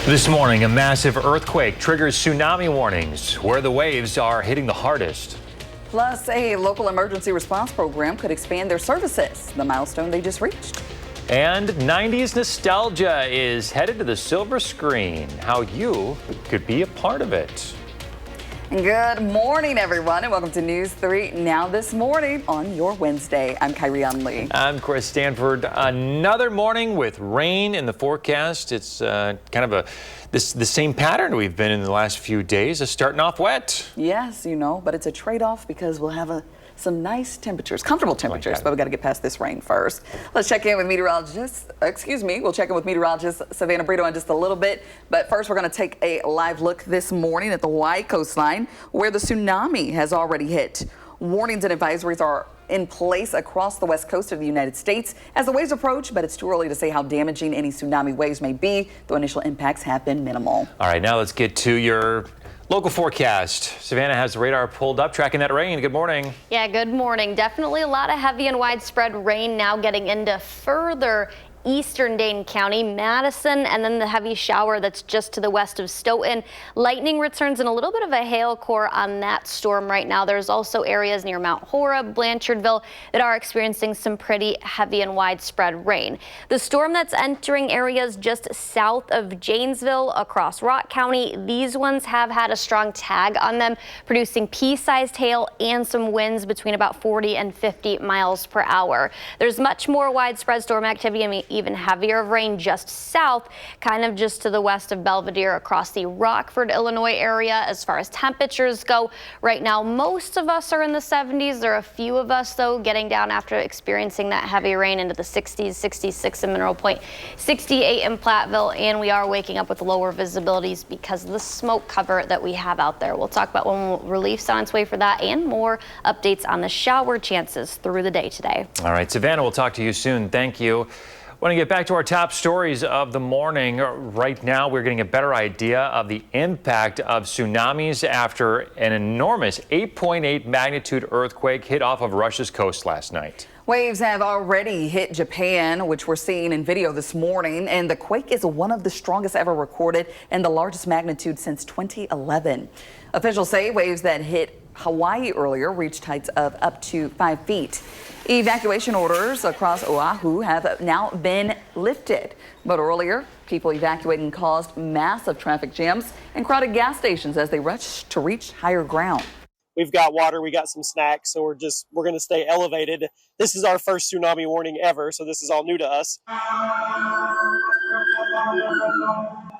This morning, a massive earthquake triggers tsunami warnings where the waves are hitting the hardest. Plus, a local emergency response program could expand their services, the milestone they just reached. And 90s nostalgia is headed to the silver screen. How you could be a part of it. Good morning, everyone, and welcome to News 3 Now This Morning on your Wednesday. I'm Kyrie Lee. I'm Chris Stanford. Another morning with rain in the forecast. It's kind of the same pattern we've been in the last few days. It's starting off wet. Yes, but it's a trade-off because we'll have some nice temperatures, comfortable temperatures, but we got to get past this rain first. Let's check in with we'll check in with meteorologist Savannah Brito in just a little bit. But first, we're going to take a live look this morning at the Hawaii coastline where the tsunami has already hit. Warnings and advisories are in place across the west coast of the United States as the waves approach, but it's too early to say how damaging any tsunami waves may be, though initial impacts have been minimal. All right, now let's get to your local forecast. Savannah has the radar pulled up, tracking that rain. Good morning. Yeah, good morning. Definitely a lot of heavy and widespread rain now getting into further eastern Dane County, Madison, and then the heavy shower that's just to the west of Stoughton. Lightning returns and a little bit of a hail core on that storm right now. There's also areas near Mount Horeb, Blanchardville that are experiencing some pretty heavy and widespread rain. The storm that's entering areas just south of Janesville across Rock County, these ones have had a strong tag on them, producing pea-sized hail and some winds between about 40 and 50 miles per hour. There's much more widespread storm activity and even heavier rain just south, kind of just to the west of Belvedere across the Rockford, Illinois area. As far as temperatures go, right now most of us are in the 70s. There are a few of us, though, getting down after experiencing that heavy rain into the 60s, 66 in Mineral Point, 68 in Platteville, and we are waking up with lower visibilities because of the smoke cover that we have out there. We'll talk about when relief's on its way for that and more updates on the shower chances through the day today. All right, Savannah, we'll talk to you soon. Thank you. Want to get back to our top stories of the morning. Right now, we're getting a better idea of the impact of tsunamis after an enormous 8.8 magnitude earthquake hit off of Russia's coast last night. Waves have already hit Japan, which we're seeing in video this morning, and the quake is one of the strongest ever recorded and the largest magnitude since 2011. Officials say waves that hit Hawaii earlier reached heights of up to 5 feet. Evacuation orders across Oahu have now been lifted, but earlier people evacuating caused massive traffic jams and crowded gas stations as they rushed to reach higher ground. We've got water, we got some snacks, so we're going to stay elevated. This is our first tsunami warning ever, so this is all new to us.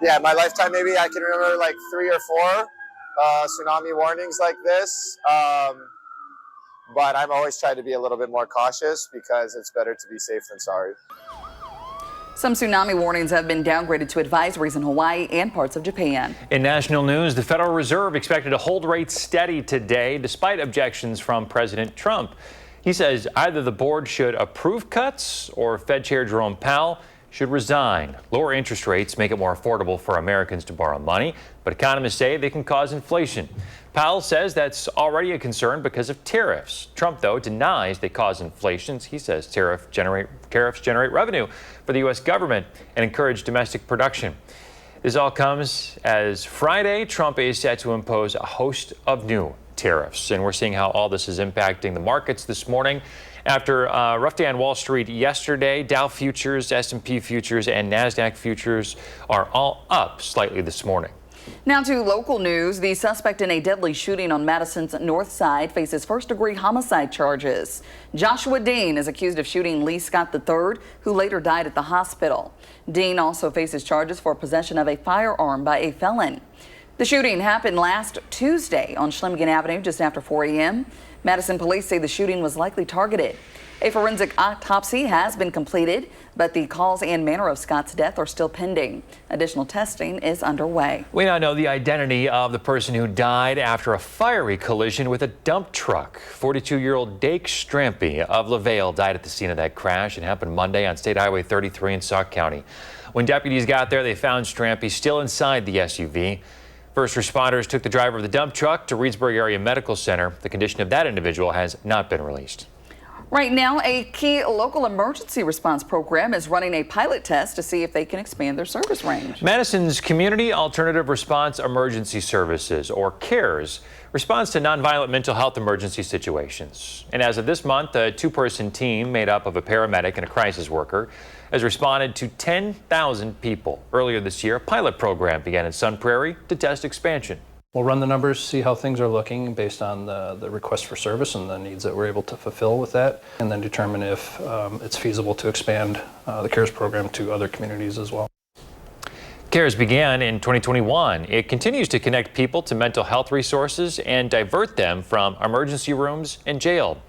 Yeah, my lifetime, maybe I can remember like 3 or 4 tsunami warnings like this. But I'm always trying to be a little bit more cautious because it's better to be safe than sorry. Some tsunami warnings have been downgraded to advisories in Hawaii and parts of Japan. In national news, the Federal Reserve expected to hold rates steady today despite objections from President Trump. He says either the board should approve cuts or Fed Chair Jerome Powell should resign. Lower interest rates make it more affordable for Americans to borrow money, but economists say they can cause inflation. Powell says that's already a concern because of tariffs. Trump, though, denies they cause inflation. He says tariffs generate revenue for the U.S. government and encourage domestic production. This all comes as Friday, Trump is set to impose a host of new tariffs. And we're seeing how all this is impacting the markets this morning. After a rough day on Wall Street yesterday, Dow futures, S&P futures, and NASDAQ futures are all up slightly this morning. Now to local news. The suspect in a deadly shooting on Madison's north side faces first-degree homicide charges. Joshua Dean is accused of shooting Lee Scott III, who later died at the hospital. Dean also faces charges for possession of a firearm by a felon. The shooting happened last Tuesday on Schlemigan Avenue just after 4 a.m. Madison police say the shooting was likely targeted. A forensic autopsy has been completed, but the cause and manner of Scott's death are still pending. Additional testing is underway. We now know the identity of the person who died after a fiery collision with a dump truck. 42-year-old Dake Strampy of LaVale died at the scene of that crash. It happened Monday on State Highway 33 in Sauk County. When deputies got there, they found Strampy still inside the SUV. First responders took the driver of the dump truck to Reedsburg Area Medical Center. The condition of that individual has not been released. Right now, a key local emergency response program is running a pilot test to see if they can expand their service range. Madison's Community Alternative Response Emergency Services, or CARES, responds to nonviolent mental health emergency situations. And as of this month, a two-person team made up of a paramedic and a crisis worker has responded to 10,000 people. Earlier this year, a pilot program began in Sun Prairie to test expansion. We'll run the numbers, see how things are looking based on the request for service and the needs that we're able to fulfill with that, and then determine if it's feasible to expand the CARES program to other communities as well. CARES began in 2021. It continues to connect people to mental health resources and divert them from emergency rooms and jail.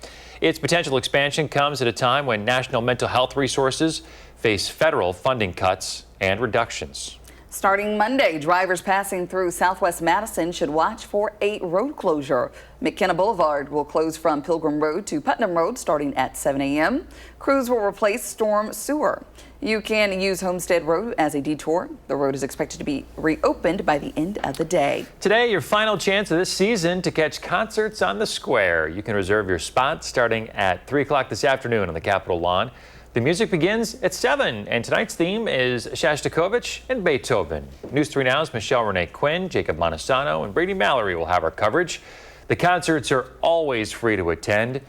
Its potential expansion comes at a time when national mental health resources face federal funding cuts and reductions. Starting Monday, drivers passing through Southwest Madison should watch for a road closure. McKenna Boulevard will close from Pilgrim Road to Putnam Road starting at 7 a.m. Crews will replace storm sewer. You can use Homestead Road as a detour. The road is expected to be reopened by the end of the day. Today, your final chance of this season to catch concerts on the square. You can reserve your spot starting at 3 o'clock this afternoon on the Capitol lawn. The music begins at 7, and tonight's theme is Shostakovich and Beethoven. News 3 Now's Michelle Renee Quinn, Jacob Montesano, and Brady Mallory will have our coverage. The concerts are always free to attend,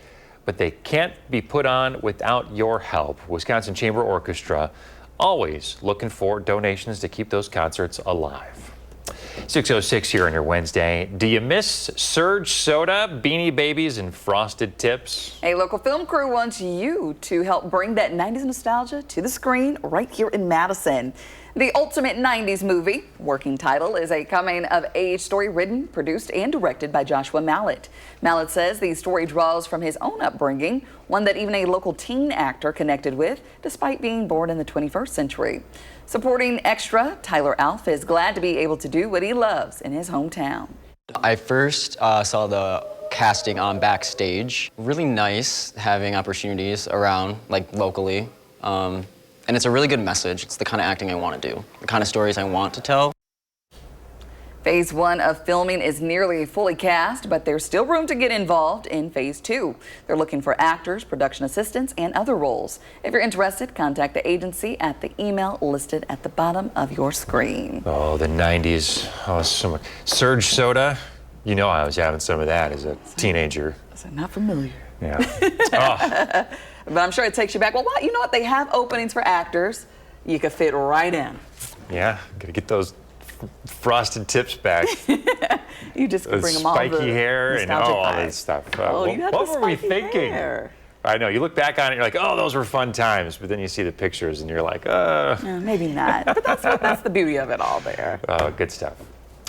but they can't be put on without your help. Wisconsin Chamber Orchestra, always looking for donations to keep those concerts alive. 6:06 here on your Wednesday. Do you miss Surge Soda, Beanie Babies, and Frosted Tips? A local film crew wants you to help bring that 90s nostalgia to the screen right here in Madison. The ultimate 90s movie, working title, is a coming-of-age story written, produced, and directed by Joshua Mallett. Mallett says the story draws from his own upbringing, one that even a local teen actor connected with, despite being born in the 21st century. Supporting extra, Tyler Alf is glad to be able to do what he loves in his hometown. I first saw the casting on Backstage. Really nice having opportunities around, like locally. And it's a really good message. It's the kind of acting I want to do, the kind of stories I want to tell. Phase 1 of filming is nearly fully cast, but there's still room to get involved in Phase 2. They're looking for actors, production assistants, and other roles. If you're interested, contact the agency at the email listed at the bottom of your screen. Oh, the 90s. Oh, so much. Surge Soda. You know I was having some of that as a teenager. I'm not familiar. Yeah. Oh. But I'm sure it takes you back. Well, you know what? They have openings for actors. You could fit right in. Yeah, gotta get those frosted tips back. You just could bring them all. Spiky hair and all nostalgic that stuff. What were we thinking? Hair. I know, you look back on it, you're like, oh, those were fun times. But then you see the pictures and you're like, maybe not. But that's the beauty of it all there. Oh, good stuff.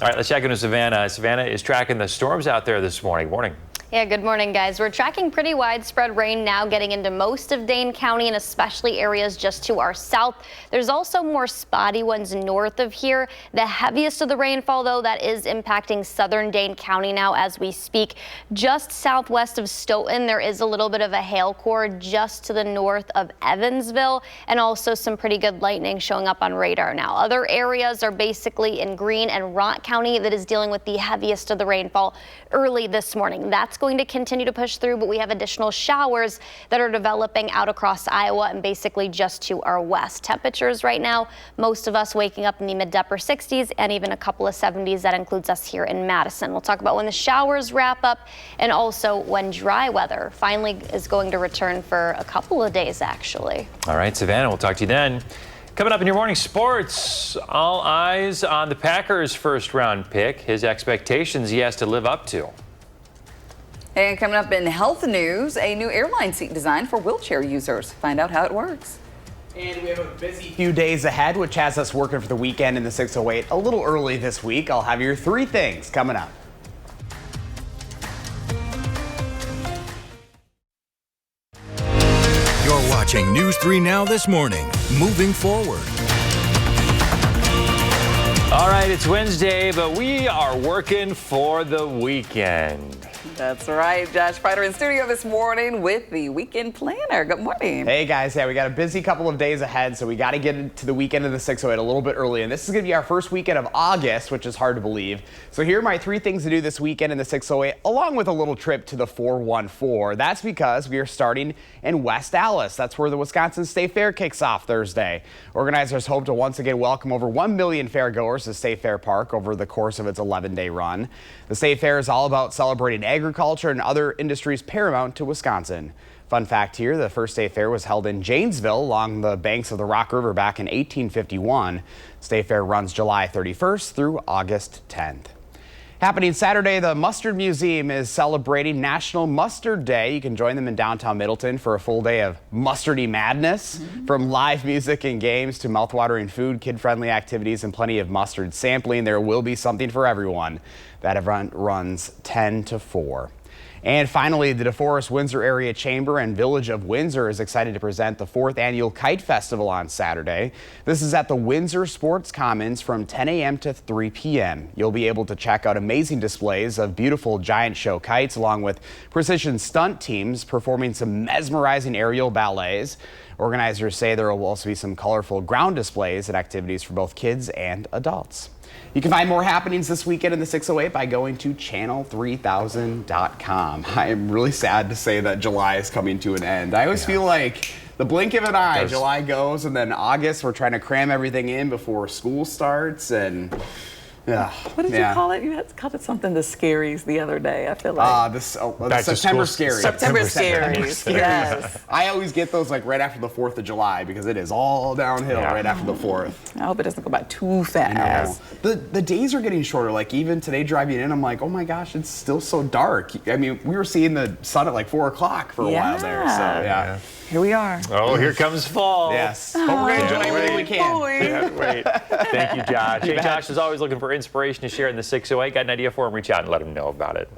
All right, let's check into Savannah. Savannah is tracking the storms out there this morning. Morning. Yeah, good morning, guys. We're tracking pretty widespread rain now getting into most of Dane County and especially areas just to our south. There's also more spotty ones north of here. The heaviest of the rainfall, though, that is impacting southern Dane County now as we speak. Just southwest of Stoughton, there is a little bit of a hail core just to the north of Evansville, and also some pretty good lightning showing up on radar now. Other areas are basically in Greene and Rott County that is dealing with the heaviest of the rainfall early this morning. That's going to continue to push through, but we have additional showers that are developing out across Iowa and basically just to our west. Temperatures right now, most of us waking up in the mid to upper 60s and even a couple of 70s. That includes us here in Madison. We'll talk about when the showers wrap up and also when dry weather finally is going to return for a couple of days, actually. All right, Savannah, we'll talk to you then. Coming up in your morning sports, all eyes on the Packers' first round pick, his expectations he has to live up to. And coming up in health news, a new airline seat design for wheelchair users. Find out how it works. And we have a busy few days ahead, which has us working for the weekend in the 608 a little early this week. I'll have your 3 things coming up. You're watching News 3 Now this morning. Moving forward. All right, it's Wednesday, but we are working for the weekend. That's right. Josh Prider in studio this morning with the weekend planner. Good morning. Hey guys, yeah, we got a busy couple of days ahead, so we got to get into the weekend of the 608 a little bit early. And this is going to be our first weekend of August, which is hard to believe. So here are my 3 things to do this weekend in the 608, along with a little trip to the 414. That's because we are starting in West Allis. That's where the Wisconsin State Fair kicks off Thursday. Organizers hope to once again welcome over 1 million fairgoers to State Fair Park over the course of its 11-day run. The State Fair is all about celebrating agriculture and other industries paramount to Wisconsin. Fun fact here, the first State Fair was held in Janesville along the banks of the Rock River back in 1851. State Fair runs July 31st through August 10th. Happening Saturday, the Mustard Museum is celebrating National Mustard Day. You can join them in downtown Middleton for a full day of mustardy madness. From live music and games to mouthwatering food, kid-friendly activities, and plenty of mustard sampling, there will be something for everyone. That event runs 10 to 4. And finally, the DeForest Windsor Area Chamber and Village of Windsor is excited to present the 4th annual Kite Festival on Saturday. This is at the Windsor Sports Commons from 10 a.m. to 3 p.m. You'll be able to check out amazing displays of beautiful giant show kites along with precision stunt teams performing some mesmerizing aerial ballets. Organizers say there will also be some colorful ground displays and activities for both kids and adults. You can find more happenings this weekend in the 608 by going to channel3000.com. I am really sad to say that July is coming to an end. I always feel like the blink of an eye, July goes, and then August, we're trying to cram everything in before school starts, and What did you call it? You had called it something the scaries the other day, I feel like. the September Scaries. September Scaries, yes. I always get those like right after the 4th of July because it is all downhill right after the 4th. I hope it doesn't go by too fast. The days are getting shorter. Like even today driving in, I'm like, oh my gosh, it's still so dark. I mean, we were seeing the sun at like 4 o'clock for a while there. So yeah. Here we are. Oh, here comes fall. Yes. But we're going to enjoy everything we can. Can't wait. Thank you, Josh. Hey, Josh is always looking for inspiration to share in the 608. Got an idea for him? Reach out and let him know about it.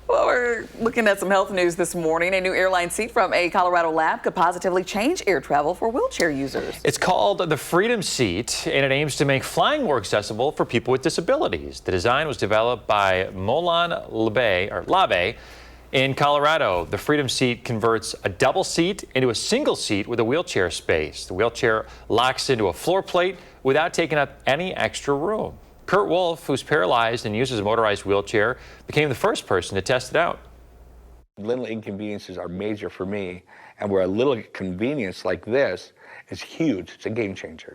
Well, we're looking at some health news this morning. A new airline seat from a Colorado lab could positively change air travel for wheelchair users. It's called the Freedom Seat, and it aims to make flying more accessible for people with disabilities. The design was developed by Molan Labe in Colorado. The Freedom Seat converts a double seat into a single seat with a wheelchair space. The wheelchair locks into a floor plate without taking up any extra room. Kurt Wolf, who's paralyzed and uses a motorized wheelchair, became the first person to test it out. Little inconveniences are major for me, and where a little convenience like this is huge. It's a game changer.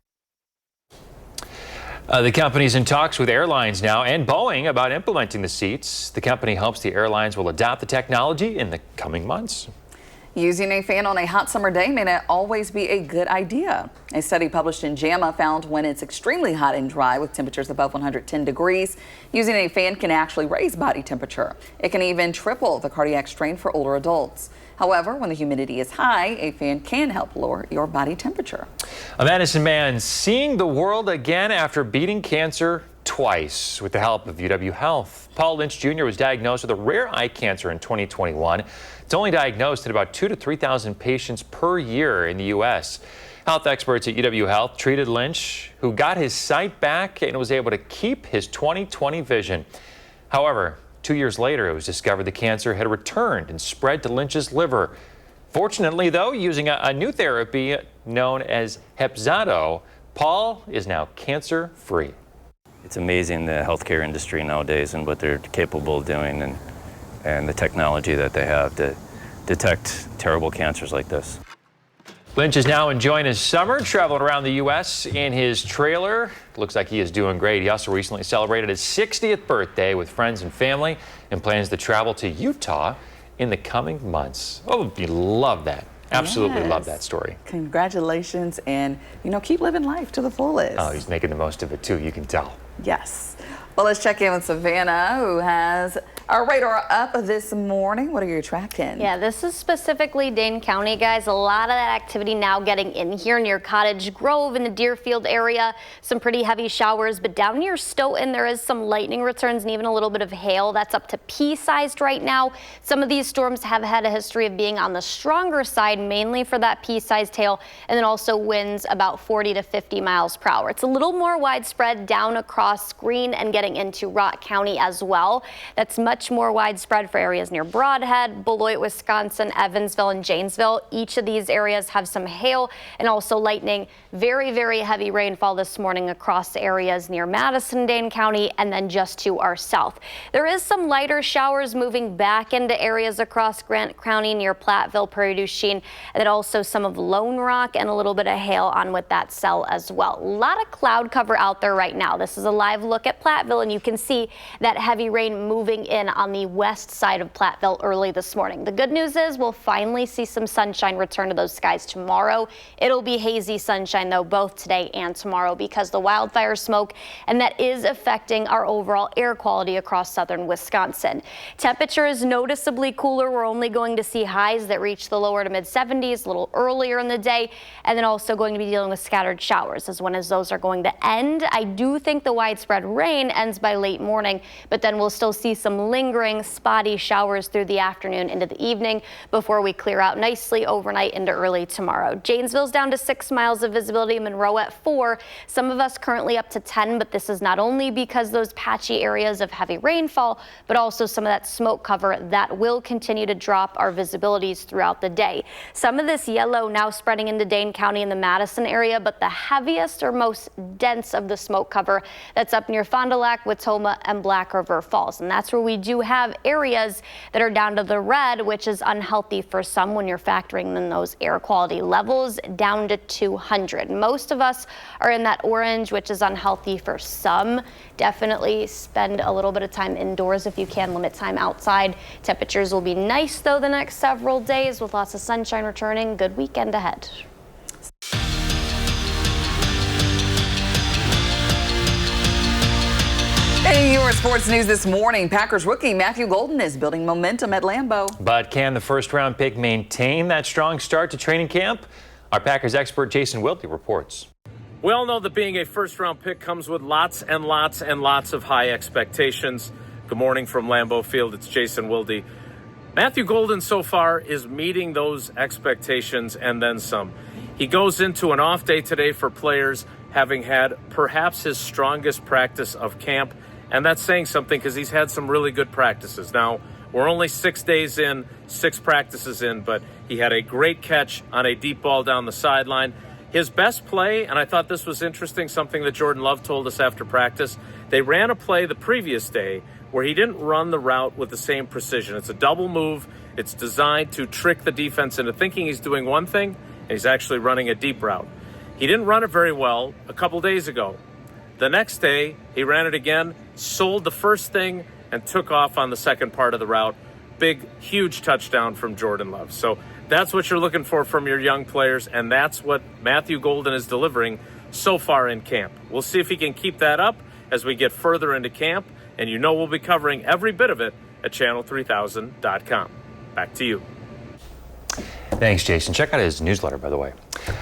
The company's in talks with airlines now and Boeing about implementing the seats. The company hopes the airlines will adopt the technology in the coming months. Using a fan on a hot summer day may not always be a good idea. A study published in JAMA found when it's extremely hot and dry with temperatures above 110 degrees, using a fan can actually raise body temperature. It can even triple the cardiac strain for older adults. However, when the humidity is high, a fan can help lower your body temperature. A Madison man seeing the world again after beating cancer twice with the help of UW Health. Paul Lynch Jr. was diagnosed with a rare eye cancer in 2021. It's only diagnosed in about 2,000 to 3,000 patients per year in the U.S. Health experts at UW Health treated Lynch, who got his sight back and was able to keep his 20/20 vision. However, 2 years later, it was discovered the cancer had returned and spread to Lynch's liver. Fortunately, though, using a new therapy known as Hepzato, Paul is now cancer-free. It's amazing the healthcare industry nowadays and what they're capable of doing and the technology that they have to detect terrible cancers like this. Lynch is now enjoying his summer, traveling around the U.S. in his trailer. Looks like he is doing great. He also recently celebrated his 60th birthday with friends and family and plans to travel to Utah in the coming months. Oh, you love that. Absolutely love that story. Congratulations, and, keep living life to the fullest. Oh, he's making the most of it, too. You can tell. Yes. Well, let's check in with Savannah, who has our radar up this morning. What are you tracking? Yeah, this is specifically Dane County, guys. A lot of that activity now getting in here near Cottage Grove in the Deerfield area. Some pretty heavy showers, but down near Stoughton, there is some lightning returns and even a little bit of hail. That's up to pea-sized right now. Some of these storms have had a history of being on the stronger side, mainly for that pea-sized hail, and then also winds about 40 to 50 miles per hour. It's a little more widespread down across Greene and getting into Rock County as well. That's much much more widespread for areas near Brodhead, Beloit, Wisconsin, Evansville, and Janesville. Each of these areas have some hail and also lightning. Very, very heavy rainfall this morning across areas near Madison, Dane County, and then just to our south. There is some lighter showers moving back into areas across Grant County near Platteville, Prairie du Chien, and then also some of Lone Rock and a little bit of hail on with that cell as well. A lot of cloud cover out there right now. This is a live look at Platteville, and you can see that heavy rain moving in on the west side of Platteville early this morning. The good news is we'll finally see some sunshine return to those skies tomorrow. It'll be hazy sunshine though both today and tomorrow because the wildfire smoke, and that is affecting our overall air quality across southern Wisconsin. Temperature is noticeably cooler. We're only going to see highs that reach the lower to mid 70s a little earlier in the day, and then also going to be dealing with scattered showers as those are going to end. I do think the widespread rain ends by late morning, but then we'll still see some lingering spotty showers through the afternoon into the evening before we clear out nicely overnight into early tomorrow. Janesville's down to 6 miles of visibility, Monroe at 4. Some of us currently up to 10, but this is not only because those patchy areas of heavy rainfall, but also some of that smoke cover that will continue to drop our visibilities throughout the day. Some of this yellow now spreading into Dane County and the Madison area, but the heaviest or most dense of the smoke cover that's up near Fond du Lac, Watoma, and Black River Falls. And that's where we do have areas that are down to the red, which is unhealthy for some when you're factoring in those air quality levels down to 200. Most of us are in that orange, which is unhealthy for some. Definitely spend a little bit of time indoors if you can, limit time outside. Temperatures will be nice though the next several days with lots of sunshine returning. Good weekend ahead. Hey, your sports news this morning. Packers rookie Matthew Golden is building momentum at Lambeau. But can the first-round pick maintain that strong start to training camp? Our Packers expert Jason Wilde reports. We all know that being a first-round pick comes with lots and lots and lots of high expectations. Good morning from Lambeau Field. It's Jason Wilde. Matthew Golden so far is meeting those expectations and then some. He goes into an off day today for players, having had perhaps his strongest practice of camp. And that's saying something because he's had some really good practices. Now, we're only 6 days in, 6 practices in, but he had a great catch on a deep ball down the sideline. His best play, and I thought this was interesting, something that Jordan Love told us after practice, they ran a play the previous day where he didn't run the route with the same precision. It's a double move. It's designed to trick the defense into thinking he's doing one thing, and he's actually running a deep route. He didn't run it very well a couple days ago. The next day, he ran it again, sold the first thing, and took off on the second part of the route. Big, huge touchdown from Jordan Love. So that's what you're looking for from your young players, and that's what Matthew Golden is delivering so far in camp. We'll see if he can keep that up as we get further into camp, and you know we'll be covering every bit of it at channel3000.com. Back to you. Thanks, Jason. Check out his newsletter, by the way.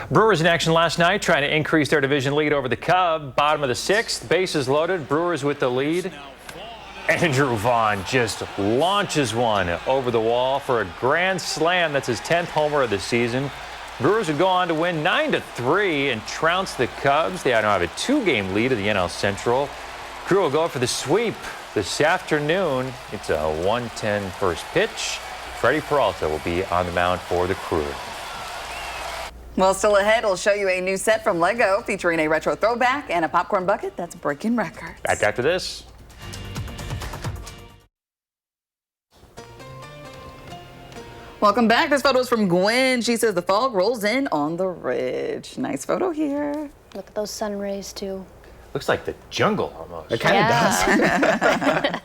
Brewers in action last night, trying to increase their division lead over the Cubs. Bottom of the 6th, bases loaded. Brewers with the lead. Andrew Vaughn just launches one over the wall for a grand slam. That's his 10th homer of the season. Brewers would go on to win 9-3 and trounce the Cubs. They now have a 2-game lead of the NL Central. Crew will go for the sweep this afternoon. It's a 1:10 first pitch. Freddie Peralta will be on the mound for the Crew. Well, still ahead, we'll show you a new set from Lego featuring a retro throwback and a popcorn bucket that's breaking records. Back after this. Welcome back. This photo is from Gwen. She says the fog rolls in on the ridge. Nice photo here. Look at those sun rays too. Looks like the jungle almost. It kind of does.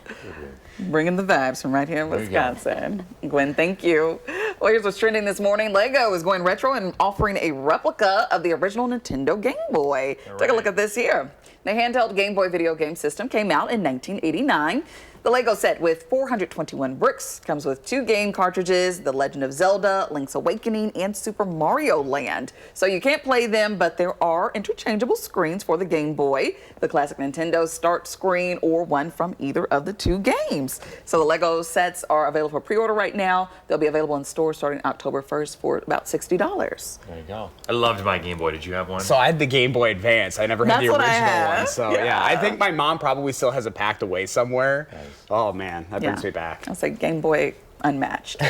Bringing the vibes from right here in Wisconsin. Gwen, thank you. Well, here's what's trending this morning. Lego is going retro and offering a replica of the original Nintendo Game Boy. Take a look at this here. The handheld Game Boy video game system came out in 1989. The Lego set with 421 bricks comes with 2 game cartridges, The Legend of Zelda, Link's Awakening, and Super Mario Land. So you can't play them, but there are interchangeable screens for the Game Boy, the classic Nintendo start screen, or one from either of the 2 games. So the Lego sets are available for pre-order right now. They'll be available in stores starting October 1st for about $60. There you go. I loved my Game Boy. Did you have one? So I had the Game Boy Advance. I never had the original one. So yeah, I think my mom probably still has it packed away somewhere. Oh man, that brings me back. I'll say Game Boy unmatched.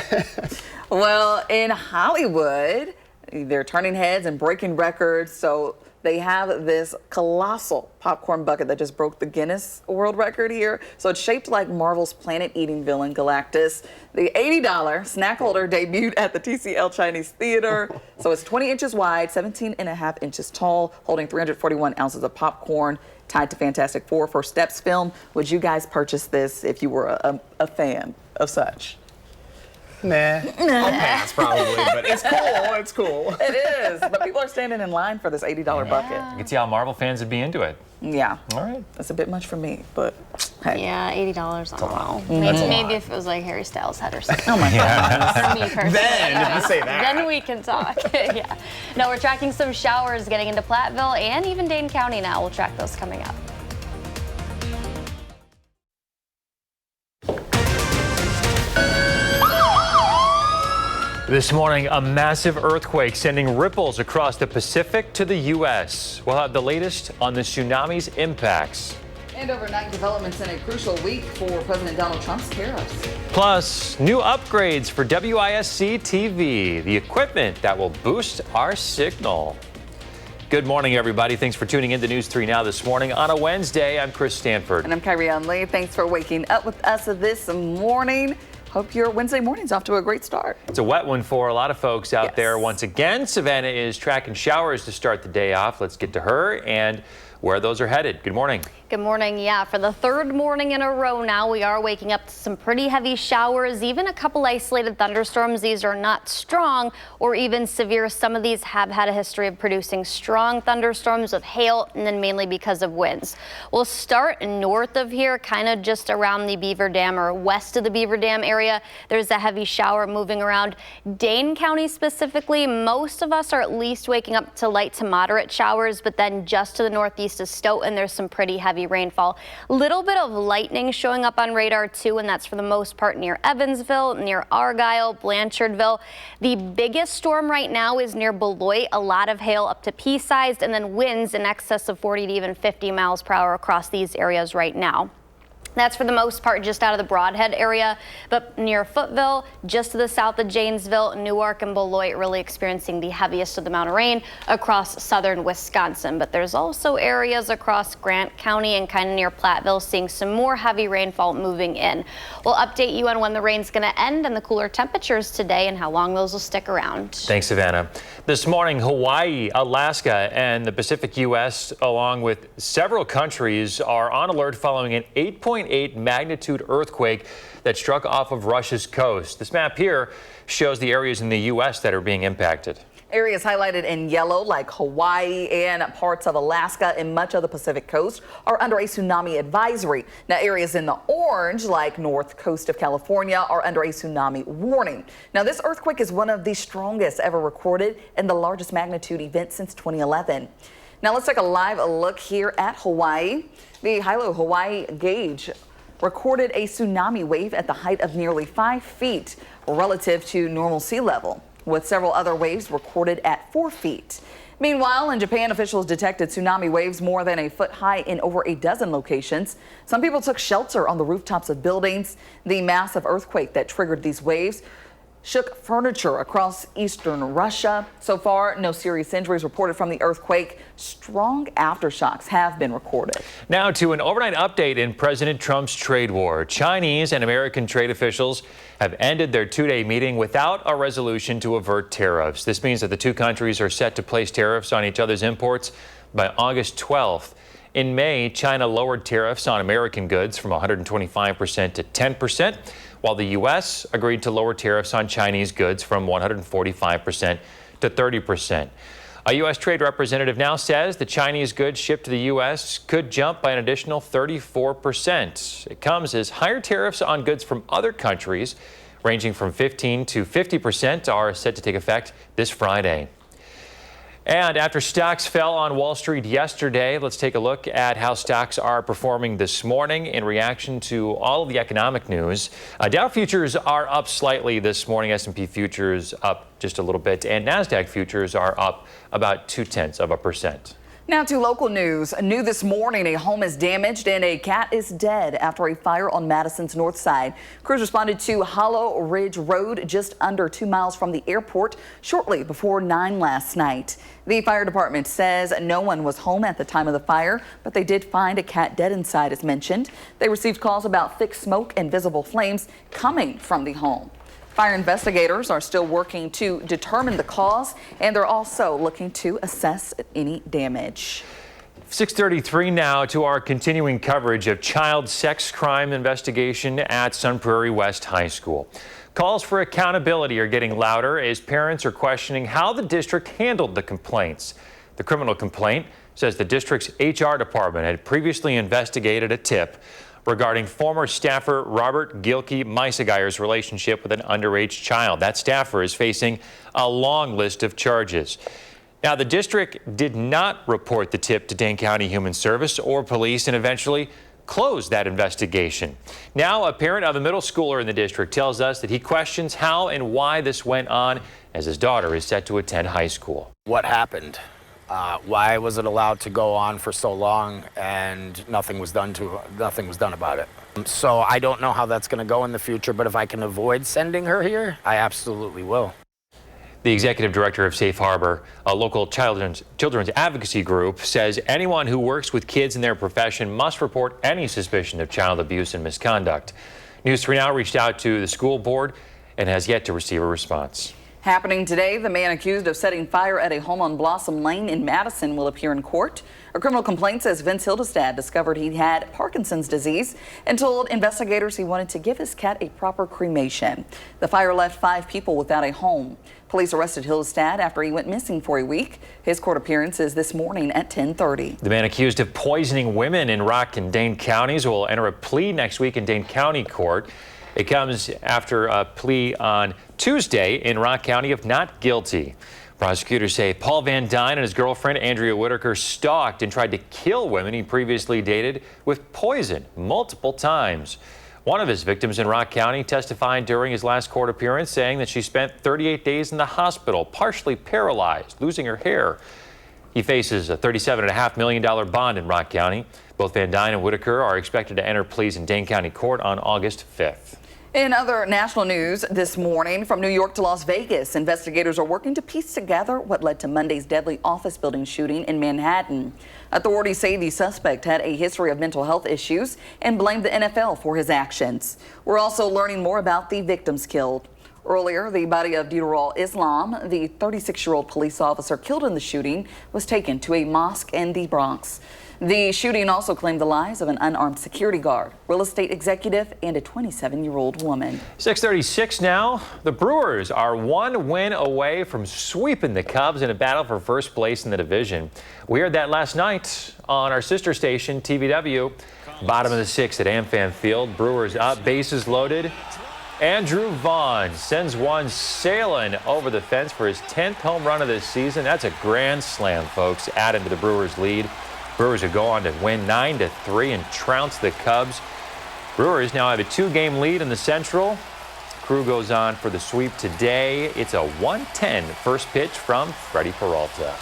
Well, in Hollywood, they're turning heads and breaking records. So they have this colossal popcorn bucket that just broke the Guinness World Record here. So it's shaped like Marvel's planet-eating villain Galactus. The $80 snack holder debuted at the TCL Chinese Theater. So it's 20 inches wide, 17.5 inches tall, holding 341 ounces of popcorn, tied to Fantastic Four First Steps film. Would you guys purchase this if you were a fan of such? Nah. I'll pass probably, but it's cool. It's cool. It is, but people are standing in line for this $80 bucket. You can see how Marvel fans would be into it. Yeah. All right. That's a bit much for me, but hey. Yeah, $80, I don't know. That's a Maybe if it was like Harry Styles' head or something. Oh my God. For me personally. Then, if you say that. Then we can talk. Yeah. No, we're tracking some showers getting into Platteville and even Dane County now. We'll track those coming up. This morning, a massive earthquake sending ripples across the Pacific to the U.S. We'll have the latest on the tsunami's impacts. And overnight developments in a crucial week for President Donald Trump's tariffs. Plus, new upgrades for WISC-TV, the equipment that will boost our signal. Good morning, everybody. Thanks for tuning in to News 3 Now this morning. On a Wednesday, I'm Chris Stanford. And I'm Kyrie Lee. Thanks for waking up with us this morning. Hope your Wednesday morning's off to a great start. It's a wet one for a lot of folks out there. Once again, Savannah is tracking showers to start the day off. Let's get to her and where those are headed. Good morning. Good morning. Yeah, for the third morning in a row now, we are waking up to some pretty heavy showers, even a couple isolated thunderstorms. These are not strong or even severe. Some of these have had a history of producing strong thunderstorms with hail and then mainly because of winds. We'll start north of here, kind of just around the Beaver Dam or west of the Beaver Dam area. There's a heavy shower moving around. Dane County specifically, most of us are at least waking up to light to moderate showers, but then just to the northeast of Stoughton, there's some pretty heavy rainfall. Little bit of lightning showing up on radar too, and that's for the most part near Evansville, near Argyle, Blanchardville. The biggest storm right now is near Beloit. A lot of hail up to pea-sized, and then winds in excess of 40 to even 50 miles per hour across these areas right now. That's for the most part just out of the Brodhead area, but near Footville, just to the south of Janesville, Newark and Beloit really experiencing the heaviest of the amount of rain across southern Wisconsin. But there's also areas across Grant County and kind of near Platteville seeing some more heavy rainfall moving in. We'll update you on when the rain's going to end and the cooler temperatures today and how long those will stick around. Thanks, Savannah. This morning, Hawaii, Alaska, and the Pacific U.S., along with several countries, are on alert following an 8.8 magnitude earthquake that struck off of Russia's coast. This map here shows the areas in the U.S. that are being impacted. Areas highlighted in yellow like Hawaii and parts of Alaska and much of the Pacific coast are under a tsunami advisory. Now areas in the orange like north coast of California are under a tsunami warning. Now this earthquake is one of the strongest ever recorded and the largest magnitude event since 2011. Now let's take a live look here at Hawaii. The Hilo Hawaii gauge recorded a tsunami wave at the height of nearly 5 feet relative to normal sea level, with several other waves recorded at 4 feet. Meanwhile, in Japan, officials detected tsunami waves more than a foot high in over a dozen locations. Some people took shelter on the rooftops of buildings. The massive earthquake that triggered these waves shook furniture across eastern Russia. So far, no serious injuries reported from the earthquake. Strong aftershocks have been recorded. Now to an overnight update in President Trump's trade war. Chinese and American trade officials have ended their two-day meeting without a resolution to avert tariffs. This means that the two countries are set to place tariffs on each other's imports by August 12th. In May, China lowered tariffs on American goods from 125% to 10%, while the U.S. agreed to lower tariffs on Chinese goods from 145% to 30%. A U.S. trade representative now says the Chinese goods shipped to the U.S. could jump by an additional 34%. It comes as higher tariffs on goods from other countries, ranging from 15% to 50%, are set to take effect this Friday. And after stocks fell on Wall Street yesterday, let's take a look at how stocks are performing this morning in reaction to all of the economic news. Dow futures are up slightly this morning. S&P futures up just a little bit, and NASDAQ futures are up about 0.2%. Now to local news. New this morning, a home is damaged and a cat is dead after a fire on Madison's north side. Crews responded to Hollow Ridge Road just under 2 miles from the airport shortly before 9 last night. The fire department says no one was home at the time of the fire, but they did find a cat dead inside as mentioned. They received calls about thick smoke and visible flames coming from the home. Fire investigators are still working to determine the cause, and they're also looking to assess any damage. 6:33 now to our continuing coverage of child sex crime investigation at Sun Prairie West High School. Calls for accountability are getting louder as parents are questioning how the district handled the complaints. The criminal complaint says the district's HR department had previously investigated a tip regarding former staffer Robert Gilkey Meisegeyer's relationship with an underage child. That staffer is facing a long list of charges. Now, the district did not report the tip to Dane County Human Service or police and eventually closed that investigation. Now, a parent of a middle schooler in the district tells us that he questions how and why this went on as his daughter is set to attend high school. What happened? Why was it allowed to go on for so long and nothing was done about it? So I don't know how that's going to go in the future, but if I can avoid sending her here, I absolutely will. The executive director of Safe Harbor, a local children's advocacy group, says anyone who works with kids in their profession must report any suspicion of child abuse and misconduct. News 3 Now reached out to the school board and has yet to receive a response. Happening today, the man accused of setting fire at a home on Blossom Lane in Madison will appear in court. A criminal complaint says Vince Hildestad discovered he had Parkinson's disease and told investigators he wanted to give his cat a proper cremation. The fire left 5 people without a home. Police arrested Hildestad after he went missing for a week. His court appearance is this morning at 10:30. The man accused of poisoning women in Rock and Dane counties will enter a plea next week in Dane County Court. It comes after a plea on Tuesday in Rock County of not guilty. Prosecutors say Paul Van Dyne and his girlfriend Andrea Whitaker stalked and tried to kill women he previously dated with poison multiple times. One of his victims in Rock County testified during his last court appearance, saying that she spent 38 days in the hospital, partially paralyzed, losing her hair. He faces a $37.5 million bond in Rock County. Both Van Dyne and Whitaker are expected to enter pleas in Dane County Court on August 5th. In other national news this morning, from New York to Las Vegas, investigators are working to piece together what led to Monday's deadly office building shooting in Manhattan. Authorities say the suspect had a history of mental health issues and blamed the NFL for his actions. We're also learning more about the victims killed. Earlier, the body of Didarul Islam, the 36-year-old police officer killed in the shooting, was taken to a mosque in the Bronx. The shooting also claimed the lives of an unarmed security guard, real estate executive, and a 27-year-old woman. 6:36 now. The Brewers are 1 win away from sweeping the Cubs in a battle for first place in the division. We heard that last night on our sister station, TVW. Bottom of the 6th at AmFam Field. Brewers up, bases loaded. Andrew Vaughn sends one sailing over the fence for his 10th home run of the season. That's a grand slam, folks, adding to the Brewers' lead. Brewers would go on to win 9-3 and trounce the Cubs. Brewers now have a 2-game lead in the Central. Crew goes on for the sweep today. It's a 1:10 first pitch from Freddie Peralta.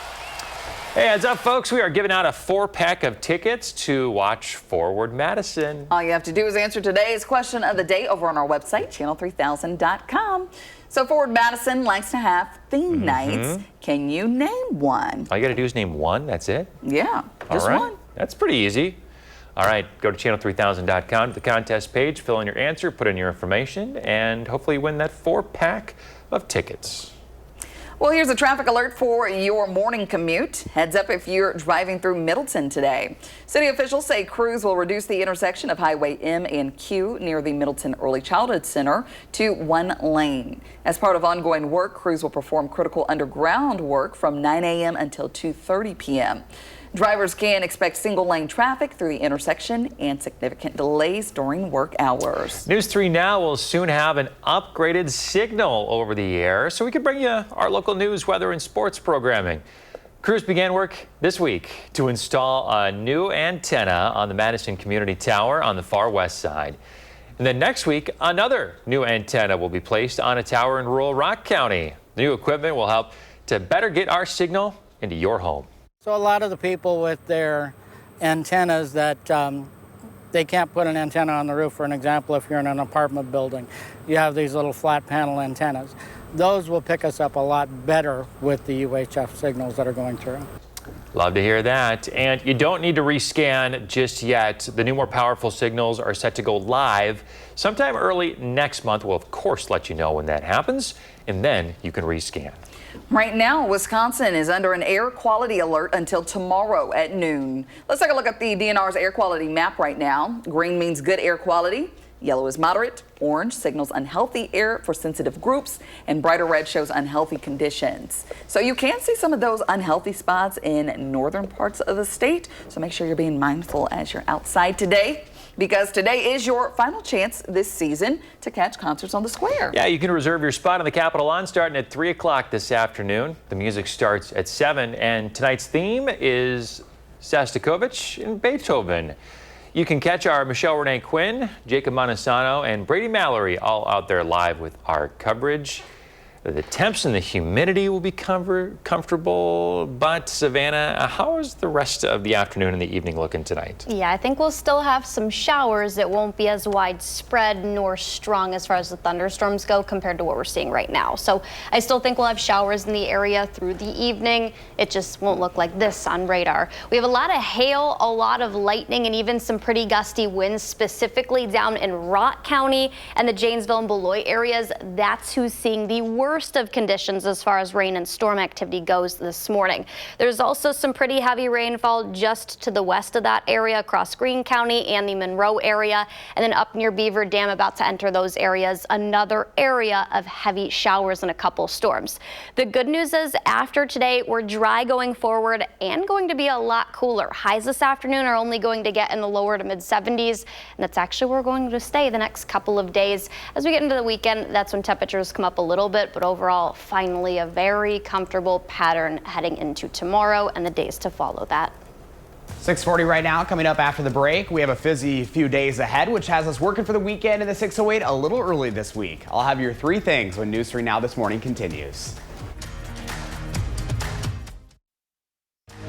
Hey, heads up, folks. We are giving out a 4-pack of tickets to watch Forward Madison. All you have to do is answer today's question of the day over on our website, channel3000.com. So Forward Madison likes to have theme nights. Can you name one? All you got to do is name one. That's it? Yeah, just All right. one. That's pretty easy. All right, go to channel3000.com to the contest page, fill in your answer, put in your information, and hopefully you win that 4-pack of tickets. Well, here's a traffic alert for your morning commute. Heads up if you're driving through Middleton today. City officials say crews will reduce the intersection of Highway M and Q near the Middleton Early Childhood Center to 1 lane. As part of ongoing work, crews will perform critical underground work from 9 a.m. until 2:30 p.m. Drivers can expect single-lane traffic through the intersection and significant delays during work hours. News 3 Now will soon have an upgraded signal over the air so we can bring you our local news, weather, and sports programming. Crews began work this week to install a new antenna on the Madison Community Tower on the far west side. And then next week, another new antenna will be placed on a tower in rural Rock County. The new equipment will help to better get our signal into your home. So a lot of the people with their antennas that they can't put an antenna on the roof, for an example, if you're in an apartment building, you have these little flat panel antennas. Those will pick us up a lot better with the UHF signals that are going through. Love to hear that. And you don't need to rescan just yet. The new, more powerful signals are set to go live sometime early next month. We'll, of course, let you know when that happens, and then you can rescan. Right now, Wisconsin is under an air quality alert until tomorrow at noon. Let's take a look at the DNR's air quality map right now. Green means good air quality. Yellow is moderate. Orange signals unhealthy air for sensitive groups, and brighter red shows unhealthy conditions. So you can see some of those unhealthy spots in northern parts of the state. So make sure you're being mindful as you're outside today, because today is your final chance this season to catch concerts on the square. Yeah, you can reserve your spot on the Capitol Lawn starting at 3 o'clock this afternoon. The music starts at 7, and tonight's theme is Shostakovich and Beethoven. You can catch our Michelle Renee Quinn, Jacob Montesano, and Brady Mallory all out there live with our coverage. The temps and the humidity will be comfortable, but Savannah, how is the rest of the afternoon and the evening looking tonight? Yeah, I think we'll still have some showers. It won't be as widespread nor strong as far as the thunderstorms go compared to what we're seeing right now. So I still think we'll have showers in the area through the evening. It just won't look like this on radar. We have a lot of hail, a lot of lightning, and even some pretty gusty winds, specifically down in Rock County and the Janesville and Beloit areas. That's who's seeing the worst of conditions as far as rain and storm activity goes this morning. There's also some pretty heavy rainfall just to the west of that area across Greene County and the Monroe area, and then up near Beaver Dam, about to enter those areas, another area of heavy showers and a couple storms. The good news is after today, we're dry going forward and going to be a lot cooler. Highs this afternoon are only going to get in the lower to mid 70s, and that's actually where we're going to stay the next couple of days. As we get into the weekend, that's when temperatures come up a little bit, but overall, finally a very comfortable pattern heading into tomorrow and the days to follow that. 6:40 right now. Coming up after the break, we have a busy few days ahead, which has us working for the weekend in the 608 a little early this week. I'll have your 3 things when News 3 Now this morning continues.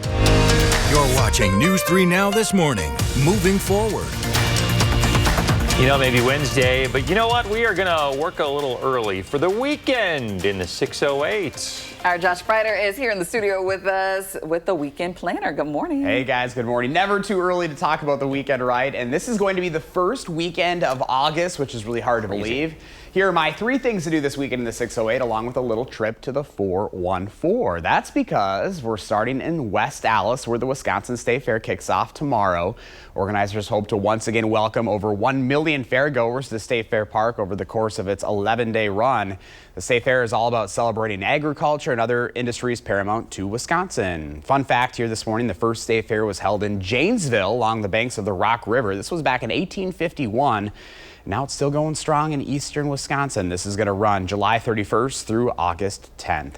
You're watching News 3 Now this morning. Moving forward. You know, maybe Wednesday, but you know what? We are going to work a little early for the weekend in the 608. Our Josh Brighter is here in the studio with us with the weekend planner. Good morning. Hey guys, good morning. Never too early to talk about the weekend, right? And this is going to be the first weekend of August, which is really hard to believe. Here are my 3 things to do this weekend in the 608, along with a little trip to the 414. That's because we're starting in West Allis, where the Wisconsin State Fair kicks off tomorrow. Organizers hope to once again welcome over 1 million fairgoers to the State Fair Park over the course of its 11-day run. The State Fair is all about celebrating agriculture and other industries paramount to Wisconsin. Fun fact here this morning, the first State Fair was held in Janesville along the banks of the Rock River. This was back in 1851. Now it's still going strong in eastern Wisconsin. This is going to run July 31st through August 10th.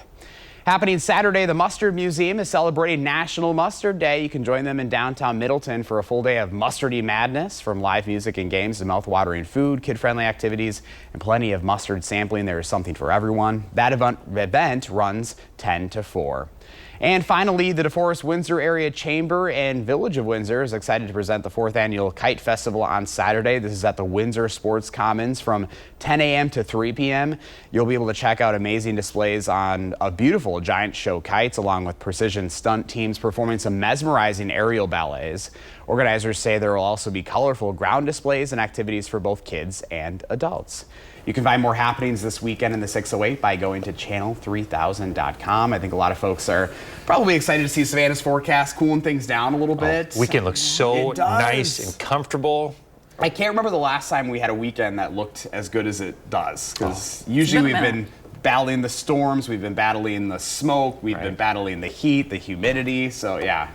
Happening Saturday, the Mustard Museum is celebrating National Mustard Day. You can join them in downtown Middleton for a full day of mustardy madness, from live music and games to mouth-watering food, kid-friendly activities, and plenty of mustard sampling. There is something for everyone. That event runs 10 to 4. And finally, the DeForest Windsor Area Chamber and Village of Windsor is excited to present the 4th annual Kite Festival on Saturday. This is at the Windsor Sports Commons from 10 a.m. to 3 p.m. You'll be able to check out amazing displays on a beautiful giant show kites, along with precision stunt teams performing some mesmerizing aerial ballets. Organizers say there will also be colorful ground displays and activities for both kids and adults. You can find more happenings this weekend in the 608 by going to channel3000.com. I think a lot of folks are probably excited to see Savannah's forecast cooling things down a little bit. Weekend looks so nice and comfortable. I can't remember the last time we had a weekend that looked as good as it does, because usually we've been battling the storms, we've been battling the smoke, we've been battling the heat, the humidity, so yeah.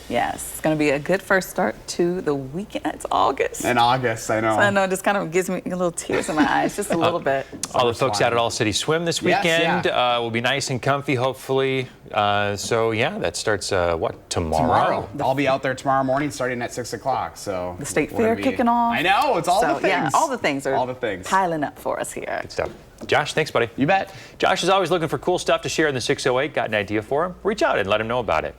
Yes, it's going to be a good first start to the weekend. It's August. In August, I know. So I know, it just kind of gives me a little tears in my eyes, just a little bit. All the folks out at All City Swim this weekend will be nice and comfy, hopefully. So yeah, that starts, what, tomorrow? I'll be out there tomorrow morning starting at 6 o'clock. So the State Fair kicking off. I know, it's all the things. Yeah, all the things are piling up for us here. Good stuff. Josh, thanks, buddy. You bet. Josh is always looking for cool stuff to share in the 608. Got an idea for him? Reach out and let him know about it.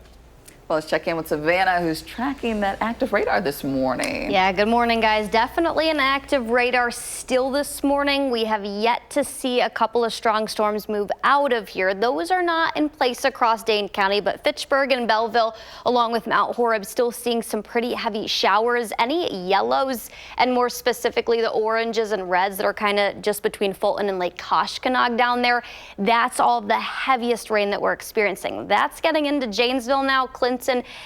Well, let's check in with Savannah, who's tracking that active radar this morning. Yeah, good morning, guys. Definitely an active radar still this morning. We have yet to see a couple of strong storms move out of here. Those are not in place across Dane County, but Fitchburg and Belleville, along with Mount Horeb, still seeing some pretty heavy showers. Any yellows, and more specifically the oranges and reds that are kind of just between Fulton and Lake Koshkonong down there, that's all the heaviest rain that we're experiencing. That's getting into Janesville now, Clinton,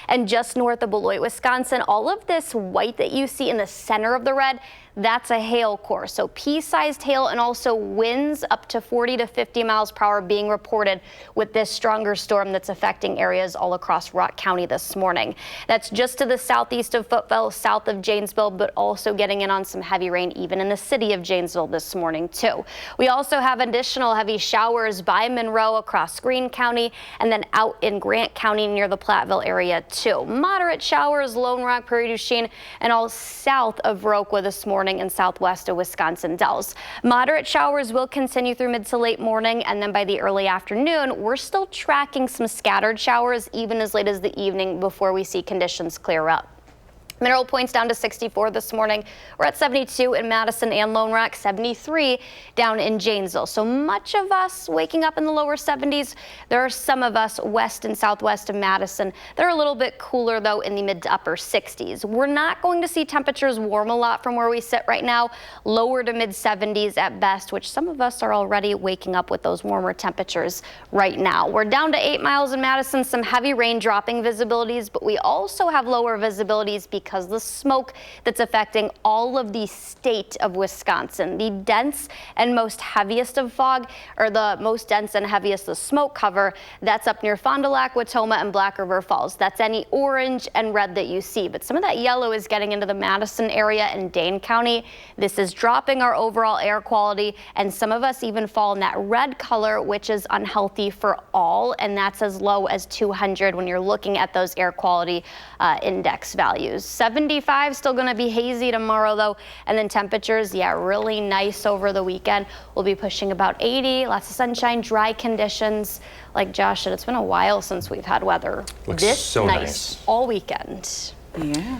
and just north of Beloit, Wisconsin. All of this white that you see in the center of the red, that's a hail core. So pea-sized hail and also winds up to 40 to 50 miles per hour being reported with this stronger storm that's affecting areas all across Rock County this morning. That's just to the southeast of Footville, south of Janesville, but also getting in on some heavy rain even in the city of Janesville this morning too. We also have additional heavy showers by Monroe across Greene County and then out in Grant County near the Platteville area too. Moderate showers, Lone Rock, Prairie du Chien, and all south of Viroqua this morning and southwest of Wisconsin Dells. Moderate showers will continue through mid to late morning, and then by the early afternoon, we're still tracking some scattered showers even as late as the evening before we see conditions clear up. Mineral Point's down to 64 this morning. We're at 72 in Madison and Lone Rock, 73 down in Janesville. So much of us waking up in the lower 70s. There are some of us west and southwest of Madison that are a little bit cooler, though, in the mid to upper 60s. We're not going to see temperatures warm a lot from where we sit right now, lower to mid 70s at best, which some of us are already waking up with those warmer temperatures right now. We're down to 8 miles in Madison, some heavy rain dropping visibilities, but we also have lower visibilities because the smoke that's affecting all of the state of Wisconsin. The dense and most heaviest of fog, or the most dense and heaviest of smoke cover, that's up near Fond du Lac, Watoma, and Black River Falls. That's any orange and red that you see. But some of that yellow is getting into the Madison area and Dane County. This is dropping our overall air quality, and some of us even fall in that red color, which is unhealthy for all, and that's as low as 200 when you're looking at those air quality index values. 75 still going to be hazy tomorrow, though, and then temperatures, yeah, really nice over the weekend. We'll be pushing about 80, lots of sunshine, dry conditions. Like Josh said, it's been a while since we've had weather Looks this so nice all weekend. Yeah,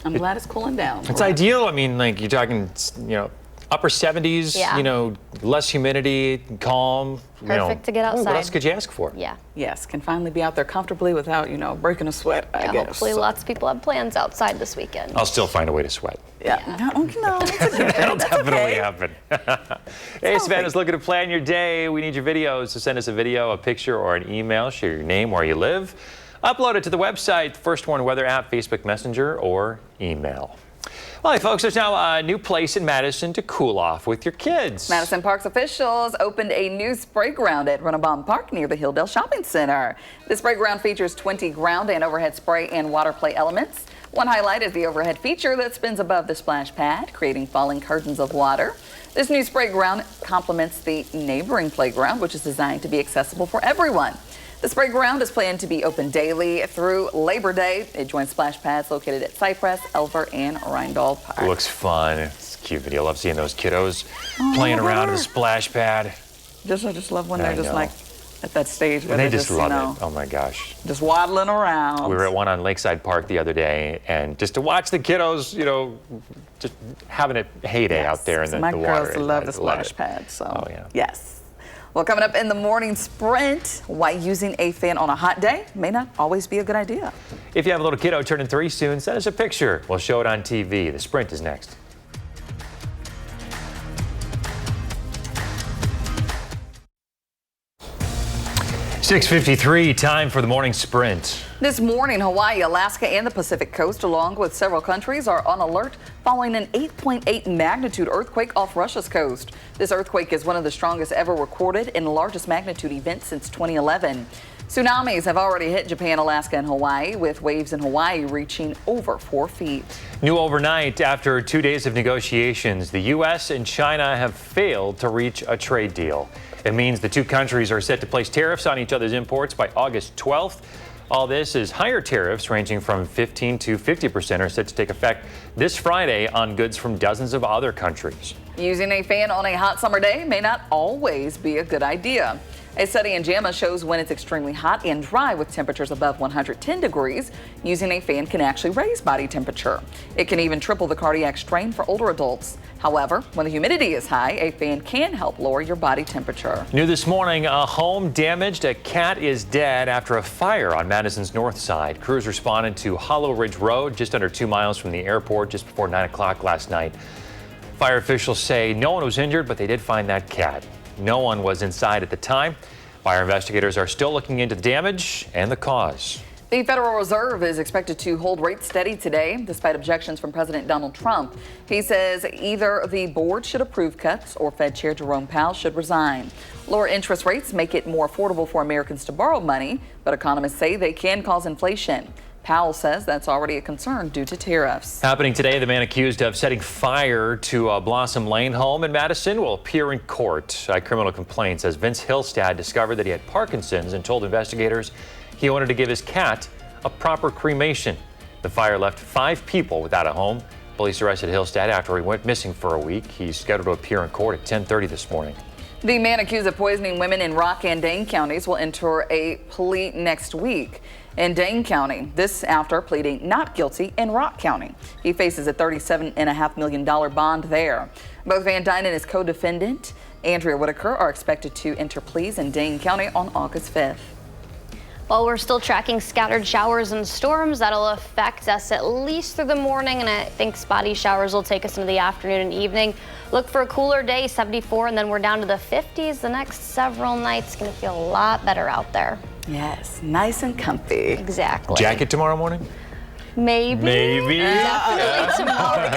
I'm glad it's cooling down. It's ideal. I mean, like, you're talking, upper 70s, Yeah. less humidity, calm. Perfect to get outside. What else could you ask for? Yeah. Yes, can finally be out there comfortably without, breaking a sweat, I guess. Hopefully lots of people have plans outside this weekend. I'll still find a way to sweat. Yeah. No, That'll definitely happen. Hey, Savannah's looking to plan your day. We need your videos, so send us a video, a picture, or an email. Share your name, where you live. Upload it to the website, First Warn Weather app, Facebook Messenger, or email. Well, hey, folks, there's now a new place in Madison to cool off with your kids. Madison Parks officials opened a new spray ground at Runnabomb Park near the Hilldale Shopping Center. The spray ground features 20 ground and overhead spray and water play elements. One highlight is the overhead feature that spins above the splash pad, creating falling curtains of water. This new spray ground complements the neighboring playground, which is designed to be accessible for everyone. The spray ground is planned to be open daily through Labor Day. It joins splash pads located at Cypress, Elver, and Rindall Park. Looks fun. It's a cute video. I love seeing those kiddos playing around in the splash pad. I just love when they're just like at that stage where And they they're just love it. Oh my gosh. just waddling around. We were at one on Lakeside Park the other day, and just to watch the kiddos, just having a heyday out there in the My water. girls love the splash it. pad, so Oh, yeah. yes. Well, coming up in the morning sprint, why using a fan on a hot day may not always be a good idea. If you have a little kiddo turning 3 soon, send us a picture. We'll show it on TV. The sprint is next. .53, time for the morning sprint. This morning, Hawaii, Alaska, and the Pacific Coast, along with several countries, are on alert following an 8.8 magnitude earthquake off Russia's coast. This earthquake is one of the strongest ever recorded and the largest magnitude event since 2011. Tsunamis have already hit Japan, Alaska, and Hawaii, with waves in Hawaii reaching over 4 feet. New overnight, after 2 days of negotiations, the U.S. and China have failed to reach a trade deal. It means the two countries are set to place tariffs on each other's imports by August 12th. All this is higher tariffs ranging from 15% to 50% are set to take effect this Friday on goods from dozens of other countries. Using a fan on a hot summer day may not always be a good idea. A study in JAMA shows when it's extremely hot and dry with temperatures above 110 degrees, using a fan can actually raise body temperature. It can even triple the cardiac strain for older adults. However, when the humidity is high, a fan can help lower your body temperature. New this morning, a home damaged. A cat is dead after a fire on Madison's north side. Crews responded to Hollow Ridge Road, just under 2 miles from the airport, just before 9 o'clock last night. Fire officials say no one was injured, but they did find that cat. No one was inside at the time. Fire investigators are still looking into the damage and the cause. The Federal Reserve is expected to hold rates steady today, despite objections from President Donald Trump. He says either the board should approve cuts or Fed Chair Jerome Powell should resign. Lower interest rates make it more affordable for Americans to borrow money, but economists say they can cause inflation. Powell says that's already a concern due to tariffs. Happening today, the man accused of setting fire to a Blossom Lane home in Madison will appear in court by criminal complaints as Vince Hillstad discovered that he had Parkinson's and told investigators he wanted to give his cat a proper cremation. The fire left 5 people without a home. Police arrested Hillstad after he went missing for a week. He's scheduled to appear in court at 10:30 this morning. The man accused of poisoning women in Rock and Dane counties will enter a plea next week in Dane County. This after pleading not guilty in Rock County. He faces a $37.5 million bond there. Both Van Dyne and his co-defendant, Andrea Whitaker, are expected to enter pleas in Dane County on August 5th. Well, we're still tracking scattered showers and storms that'll affect us at least through the morning, and I think spotty showers will take us into the afternoon and evening. Look for a cooler day, 74, and then we're down to the 50s the next several nights. Going to feel a lot better out there. Yes, nice and comfy. Exactly. Jacket tomorrow morning? Maybe. Definitely tomorrow.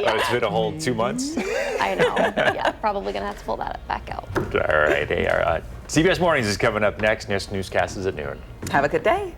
Oh, it's been a whole 2 months. I know. Yeah, probably going to have to pull that back out. All right. CBS Mornings is coming up next. Next newscast is at noon. Have a good day.